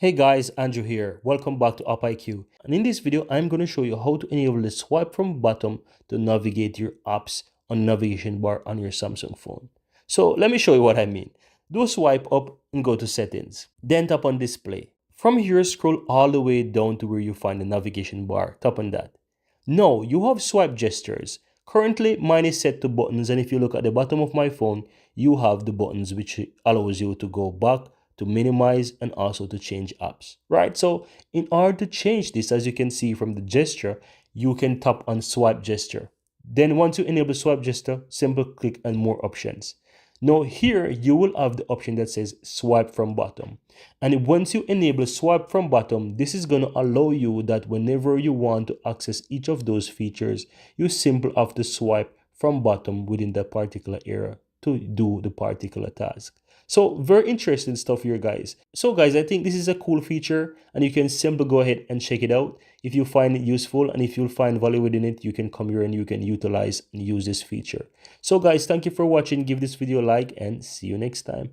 Hey guys, Andrew here. Welcome back to AppIQ. And in this video, I'm going to show you how to enable the swipe from bottom to navigate your apps on navigation bar on your Samsung phone. So let me show you what I mean. Do a swipe up and go to settings. Then tap on display. From here, scroll all the way down to where you find the navigation bar. Tap on that. Now you have swipe gestures. Currently, mine is set to buttons, and if you look at the bottom of my phone, you have the buttons which allows you to go back, to minimize, and also to change apps, right? So in order to change this, as you can see from the gesture, you can tap on swipe gesture. Then once you enable swipe gesture, simply click on more options. Now here you will have the option that says swipe from bottom. And once you enable swipe from bottom, this is going to allow you that whenever you want to access each of those features, you simply have to swipe from bottom within that particular area to do the particular task. So very interesting stuff here, guys. So guys, I think this is a cool feature and you can simply go ahead and check it out. If you find it useful and if you find value within it, you can come here and you can utilize and use this feature. So guys, thank you for watching. Give this video a like and see you next time.